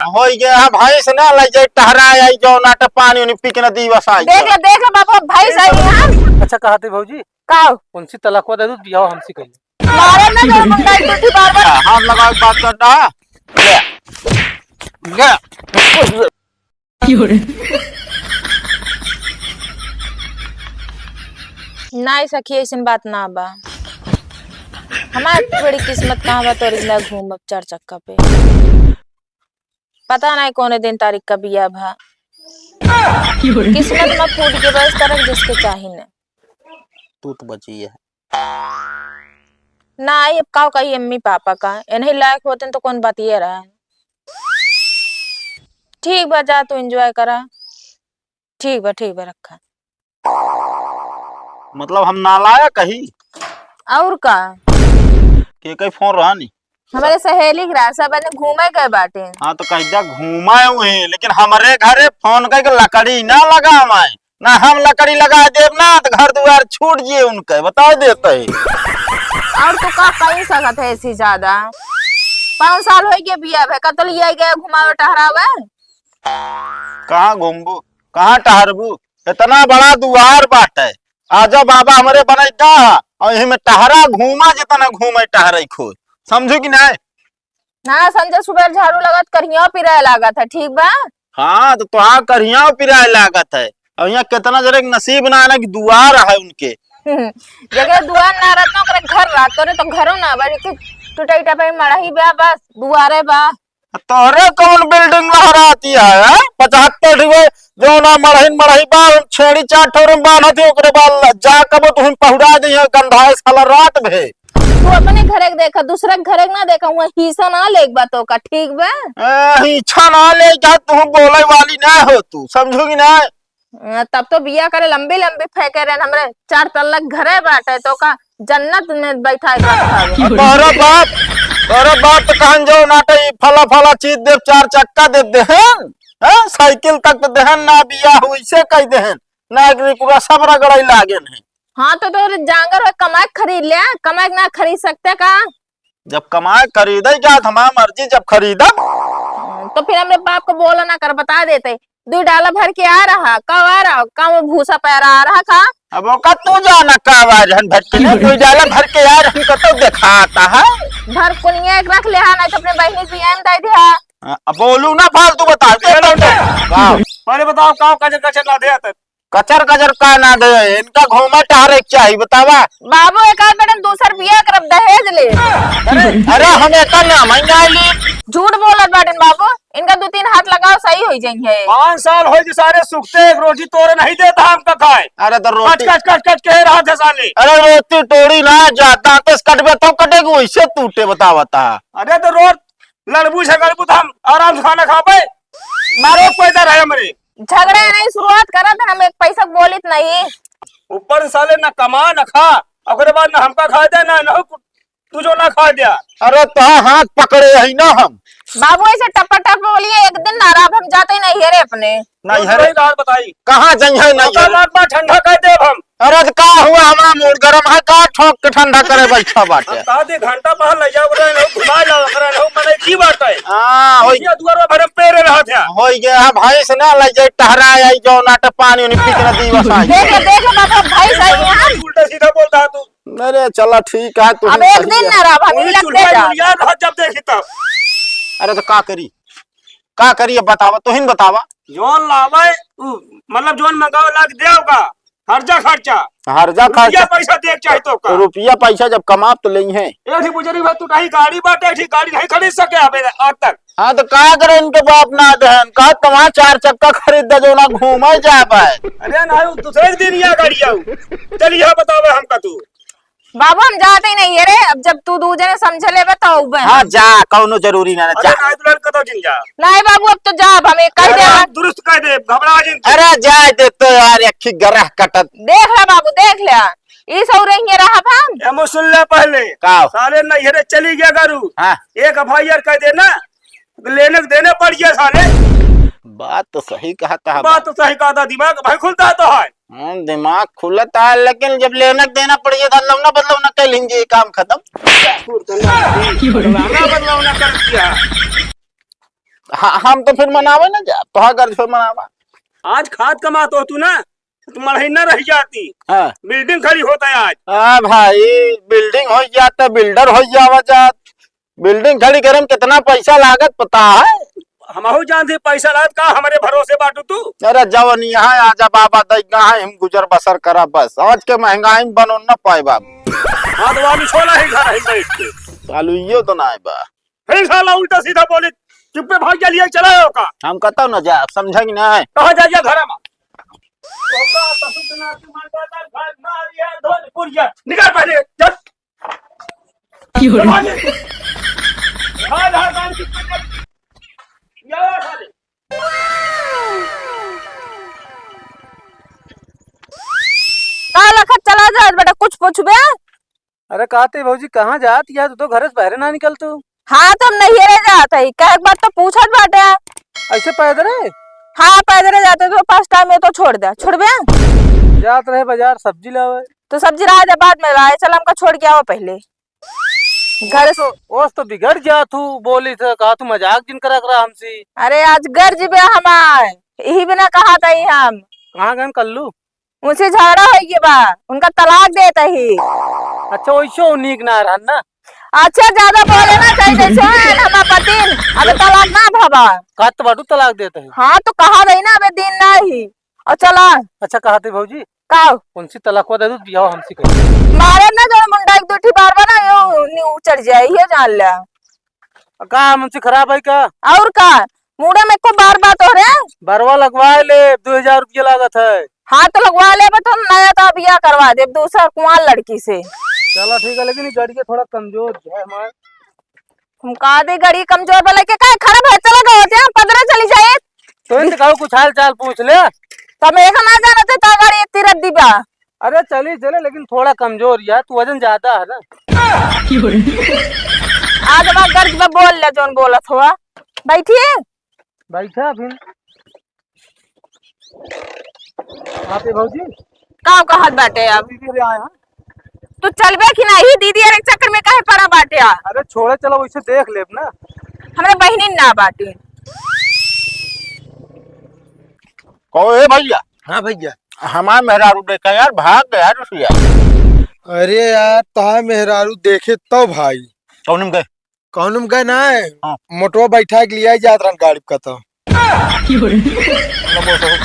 हो गया भैंस ना ले जाए टहरा आई जो नाटे पानी उनी पी के ना दीवस आई देख ले बाबा भैंस आई है। अच्छा कहा थे भौजी का उनसे तलाकवा दे दो बियाह हमसे कहिए मारे ना जो मंगाई तो थी बार-बार हाथ लगा के बात करता है ले नहीं सखी ऐसी बात ना बा हमारी बड़ी किस्मत कहाँ बा तो रिजला घूम अब 4 चक्का पे पता नहीं कौन दिन तारीख का बिया भा किस्मत में फूट के बस तरह जिसके चाहिए न तू तो बची है ना अब काव कही अम्मी पापा का इन्हीं लायक होते तो कौन बात ये रहा ठीक बा जा तू एंजॉय करा ठीक बा रखा मतलब हम नालायक कही और का के कई फोन रहा नहीं हमारे सहेली सब ने घूमे गए बाटे हाँ तो कहीं घूमा हुए लेकिन हमारे घरे फोन के लकड़ी ना लगा हमारे ना हम लकड़ी लगा देव ना तो घर द्वार छूट जिए उनके बता देते और तो का कहीं सकत है ऐसी ज्यादा 5 साल हो गए बिया है कतल ये गए घुमावे टहरावे कहाँ घूमबू कहाँ टहरबू इतना बड़ा दुआर बाटे आजा बाबा हमारे बने का और यही में टहरा घूमा जितना घूमे टहरे खो समझो कि नहीं ना संजय सुबह झाड़ू लगत करिया पिराए लागत है ठीक बा हाँ तो तुहार करिया पिराए लागत है और यहाँ कितना जरा नसीब ना है कि दुआर है उनके जगह दुआर ना रहता ओकरे घर रात रे तो घरो ना बड़ी के टूटा इटा पे मड़ही बा बस दुआरे बा तोरे कौन बिल्डिंग लहराती है 75 जो ना मड़ही बा छेड़ी 4 ठोर बांधा थी ओकरे बाल जा कब तुम पहुड़ा दी है गंधाए साला रात भे तू अपने घरे देखा दूसरे घरे ना देखा हुआ हिस्सा ना लेक बा तो का ठीक बा इच्छा ना ले जा तू बोले वाली ना हो तू समझोगी ना तब तो बिया करे लंबी फेंके रहे हमरे 4 तल्लक घरे बाटे तो का जन्नत में बैठा है तोरा बाप तो कहन जो नाटे फला चीज दे 4 चक्का दे देहन साइकिल तक तो देहन ना बिया हुई से कह देहन ना पूरा सब रगड़ाई लागेन है हाँ तो जांगर कमाई खरीद ले कमाई ना खरीद सकते का जब कमाई खरीदे क्या हमारा मर्जी जब खरीदा तो फिर हमरे बाप को बोला ना कर बता देते 2 डाला भर के आ रहा कब आ रहा कब भूसा पैरा आ रहा का अब वो का तू जाना कब आ रहन भटके 2 डाला भर के आ रहन को तो दिखाता है भर कुनिया एक रख ले नहीं तो अपने बहनी की एम दे दिया अब बोलू ना फालतू बता पहले बताओ काव कचर ना दे कचर का ना दे इनका घूमा टहरे चाहिए बतावा बाबू एक आध बेटन दूसर बिया करब दहेज ले अरे हमें का ना महंगा ली झूठ बोलत बाटन बाबू इनका 2-3 हाथ लगाओ सही हो जाएंगे 5 साल हो सारे सुखते एक रोटी तोरे नहीं देता हमका खाए अरे तो रोटी कट के रहा थे साले अरे रोटी तोड़ी ना जाता तो कटबे तो कटेगी वैसे टूटे बतावता अरे तो रोट लड़बू झगड़बू तो हम आराम से खाना खा पाए मारो पैदा रहे हमारे झगड़े नहीं शुरुआत करा था हम एक पैसा बोलित नहीं ऊपर साले ना कमा ना खा अगर बाद ना हमका खा दे ना तू जो ना खा दिया अरे तो हाथ पकड़े है ना हम बाबू ऐसे टपा बोलिए एक दिन नाराज हम जाते ही नहीं है अपने नहीं है बताई कहाँ जाइए नहीं ठंडा कर दे हम अरे का हुआ हमारा मूड गरम है का ठोक के ठंडा करे बैठा बाटे आधे घंटा बाहर ले जाओ रे घुमा जाओ करे नो मने की बात है हां होई ये दुआर में भरे पेरे रहा था होई गया भैंस ना ले जाए टहरा आई जो नाटे पानी उनी पी के दीवस आई देख बाबा भैंस आई यहां उल्टा सीधा बोलता तू अरे चलो ठीक है तू अब एक दिन ना रहा भाभी लगते जा यार जब देखी तब अरे तो का करी अब बतावा तू ही बतावा जोन लावे मतलब जोन मंगाओ लाग देवगा खर्चा हर्जा खर्चा पैसा देख चाहे तो का रुपया पैसा जब कमा तो ले हैं एक बुजुर्ग बात तू नहीं गाड़ी बाटे ठीक गाड़ी नहीं खरीद सके अबे आज तक हाँ तो का करे इनके बाप ना दहन का तुम्हारा 4 चक्का खरीद दे जो ना घूमे जा पाए अरे ना दूसरे दिन या गाड़ी आऊ चलिए बताओ हमका तू बाबू हम जाते ही नहीं है रे अब जब तू दूजे ने समझ ले बताओ हाँ जा कौनो जरूरी ना जा अरे ना कतो जिन जा नहीं बाबू अब तो जा अब हमें कह दे दुरुस्त कह दे घबरा जिन अरे जा दे तो यार अखी गरह कटत देख ले बाबू देख ले ई सौ रही रहा हम एमो सुन ले पहले साले नहीं रे चली गया करू हां एक एफआईआर कह दे ना लेने देने पड़ गया साले बात तो सही कहता है बात तो सही कहता दिमाग भाई खुलता तो है दिमाग खुलता है लेकिन जब लेना देना पड़िए तो बदलव ना कह लीजिए काम खत्म बदलाव ना कर दिया हम तो फिर मनावे ना जा तो घर फिर मनावा। आज खाद कमाते हो तू ना, तो महीना रह जाती। हाँ बिल्डिंग खड़ी होता है आज। भाई बिल्डिंग हो जाता, बिल्डर हो जावा जात। बिल्डिंग खड़ी करे में कितना पैसा लागत पता है? हमहू जानते पैसा लागत का हमारे भरोसे बाटू तू। अरे जवन यहाँ आजा बाबा दैगा है हम गुजर बसर करा बस। आज के महंगाई में बनो न पाए बाबू। हाँ तो वाली छोला ही घर है बैठ के। चालू यो तो ना है बा। फिर साला उल्टा सीधा बोले चुप्पे भाग चलिए चलाओ का। हम कहता ना जा समझेंगे ना है। कहा जाइए घर में। निकाल पहले चल। चला जा बेटा, कुछ पूछ बे। अरे कहते भौजी कहाँ जात या तू तो घर से बाहर ना निकल तू। हाँ तुम नहीं रह जाता ही, कह बात तो पूछत बाटे। ऐसे पैदल है? हाँ पैदल जाते तो पास टाइम में तो छोड़ दे, छोड़ बे। जात रहे बाजार सब्जी लावे तो सब्जी ला दे, बाद में लाए। चल हमका छोड़ के आओ पहले घर से। ओस तो बिगड़ जा तू, बोली था कहा तू मजाक जिन करा करा हमसे। अरे आज गर्ज बे हमार, यही बिना कहा था ही हम। कहाँ गए कल्लू? उनसे झगड़ा हो गया बा, उनका तलाक देता ही। अच्छा वैसे नीक ना रहन ना। अच्छा ज्यादा बोले ना चाहिए जैसे हमारा पति अबे तलाक ना भबा। कत बाटू तलाक देते है। हाँ तो कहा गई ना अबे दिन ना ही। और चला अच्छा कहते भौजी काओ उनसे तलाक दे दू बियाह हमसे कर। मारे ना जो मुंडा एक दो बार बना यो चढ़ जाए ये जान लिया। का हमसे खराब है का? और का मुंडा में को बार बात हो रहे। बरवा लगवा ले 2000 रुपया लागत है। हाँ तो लगवा ले तो नया तो बिया करवा दे दूसरा कुआं लड़की से। चलो ठीक है, लेकिन गाड़ी के थोड़ा कमजोर है हमारे। हम कहा दे गाड़ी कमजोर वाला के का खराब है, चला गए होते हैं पदरा चली जाए। तो इनसे कहो कुछ हाल चाल पूछ ले। तो मैं ना जाना थे ता गाड़ी इतनी रद्दी बा। अरे चली चले लेकिन थोड़ा कमजोर यार, तू वजन ज्यादा है ना। आज हमारा गर्ज में बोल ले जोन बोलत हुआ। बैठिए बैठा फिर आप भौजी का कहत बाटे। अब आया। तू चलबे कि नहीं? दीदी अरे चक्कर में काहे पड़ा बाटे। अरे छोड़े चलो वैसे देख लेब ना। हमरे बहनी ना बाटे। कहो ए भैया। हाँ भैया। हमार मेहरारू देखा यार भाग गया रुसिया। अरे यार तहा मेहरारू देखे तो भाई कौन गए? कौन गए ना है हाँ। मोटवा बैठा के लिया जात रहा गाड़ी का तो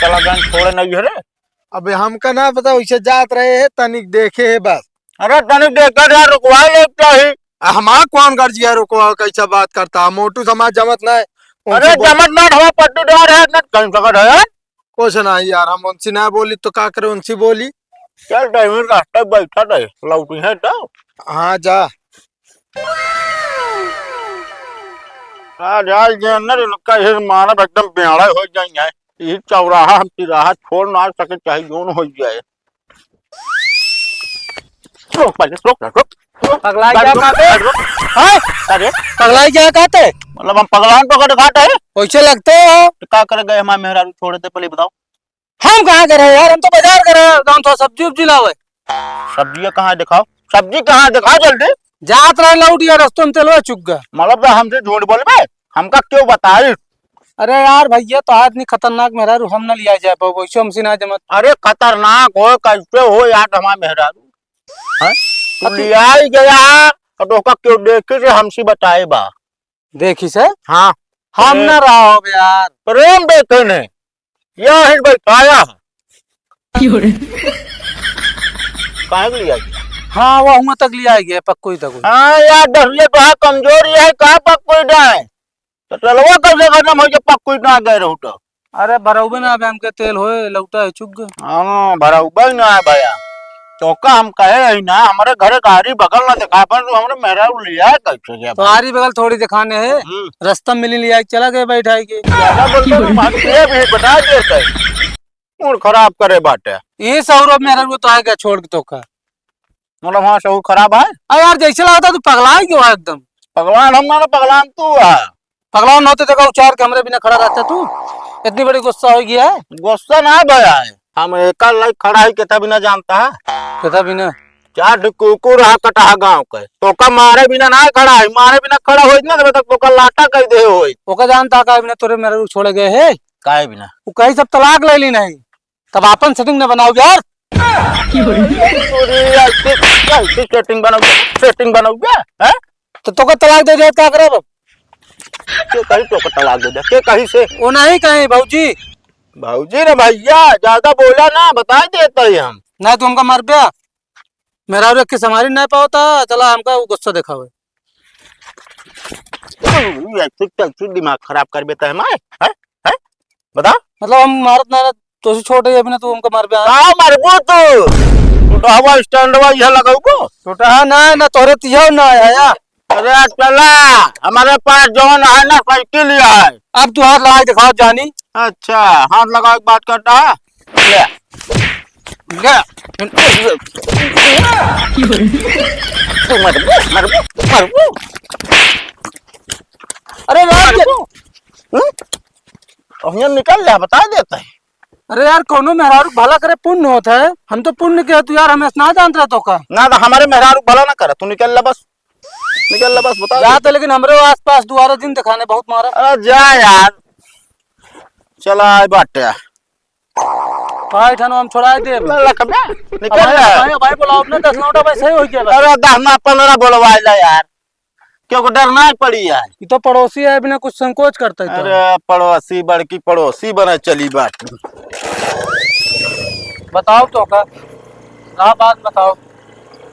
चला गन छोड़े नहीं है रे। अबे हमका ना पता वैसे जात रहे है तनिक देखे है बस। अरे तनिक देखकर यार रुकवा ले चाहिए। हमारा कौन गर्जिया रुको कैसा बात करता मोटू समाज जमत ना है। अरे जमत ना हवा पट्टीदार है ना कहीं पकड़ है। कुछ ना यार, हम उनसे ना बोली तो का करे, उनसे बोली। चल टाइम रास्ते बैठा रहे लौटी है तो। हाँ जा आज अंदर इनका हिर मानव एकदम बेड़ा हो जाएंगे। ये चौराहा हम तिराहा छोड़ ना सके चाहे जोन हो जाए। रोक पहले रोक। पगलाई क्या कहते? अरे पगलाई क्या कहते? मतलब हम पगलान पकड़ खाते हैं वैसे लगते हो। तो क्या कर गए हमारे मेहरारू छोड़े थे पहले बताओ। हम कहाँ करे यार, हम तो बाजार करे गाँव तो सब्जी उब्जी लावे। सब्जी कहाँ दिखाओ, सब्जी कहाँ दिखाओ जल्दी। जात रहे लौट यार रस्तों में तेलवा चुक गया। मतलब हमसे झूठ बोल बे, हमका क्यों बताई? अरे यार भैया तो आदमी खतरनाक मेहरारू हम न लिया जाए वैसे हमसे ना जमत। अरे खतरनाक हो कैसे हो यार हमारे मेहरारू हैं? तू लिया ही गया तो का क्यों देखे से हमसे बताए बा। देखी से हाँ हम न रहा हो यार। प्रेम देखे ने यह है बैठाया कहाँ लिया गया? हाँ वो हुआ तक लिया गया पक्को ही तक। हाँ यार दसले तो है कमजोर ये है कहाँ पक्कोई जाए तो चलवा कैसे खत्म हो जाए पक्कोई ना गए रहो तो। अरे बरौबे ना अब हमके तेल होए लौटा है चुक गए। हाँ भरा ना है भैया चौका हम कहे ना हमारे घर गाड़ी बगल ना दिखा पर तो हमारे मेहरारू लिया है कैसे गया तो आरी बगल थोड़ी दिखाने है रास्ता मिली लिया चला गए बैठाई के। ज्यादा बोलते तो मारते भी बता देते मूड खराब करे बाटे। ये सौरभ मेहरारू तो आ गया छोड़ के तो का मतलब हाँ सब खराब है। अरे यार जैसे लगा था तू पगला ही क्यों है एकदम। भगवान हमारा पगलान तू है। पगलान होते जगह उचार के हमरे बिना खड़ा रहता तू। इतनी बड़ी गुस्सा हो गया है। गुस्सा ना भया है हम एक लाइक खड़ा है कितना भी ना जानता है कहता भी ना चार कुकुर रहा कटहा गांव के तो का मारे बिना ना खड़ा है, मारे बिना खड़ा होई ना तब तक तो का लाटा कह दे होई। ओका जानता का बिना तोरे मेरे छोड़े गए है काहे बिना वो कहीं सब तलाक ले ली नहीं तब अपन सेटिंग न बनाओ यार। सेटिंग बनाओ क्या है? तो तोका तलाक दे दे क्या करे अब? के कहीं तो का तलाक दे दे के कहीं से वो नहीं कहीं भाऊजी भाऊजी ने भैया ज्यादा बोला ना बता देते ही हम। नहीं तो हमका मार पिया मेरा रख के संभाली नहीं पाता चला हमका वो गुस्सा देखा हुआ ऐसे दिमाग खराब कर देता है मैं है? बता मतलब हम मारत ना तो से छोटे अभी ना तू हमका मार पिया कहाँ मरबो तू तो हवा स्टैंड वा यह लगाऊ को छोटा है ना ना तोरे तिया ना आया। अरे चला हमारे पास जौन है ना साइकिल ही है। अब तू हाथ लगा दिखाओ जानी। अच्छा हाथ लगा के बात करता है ले ले मरबो अरे यार निकल जा बता देता है। अरे यार कोनो मेहरारू भला करे पुण्य होता है हम तो पुण्य के तू यार हमें ना जानते रहे तो का ना तो हमारे मेहरारू भला ना करे तू निकल ले बस बता जाते लेकिन हमारे आसपास दोबारा दिन दिखाने बहुत मारा। अरे जा यार चला बाटे भाई ठानो हम छोड़ा दे निकल भाई भाई बोलाओ अपने 10 लौटा भाई सही हो गया। अरे 10-15 बोलवाइला यार क्यों डरना ही पड़ी यार। ये तो पड़ोसी है बिना कुछ संकोच करता है। अरे पड़ोसी बड़की पड़ोसी बने चली बात बताओ तो का बात बताओ।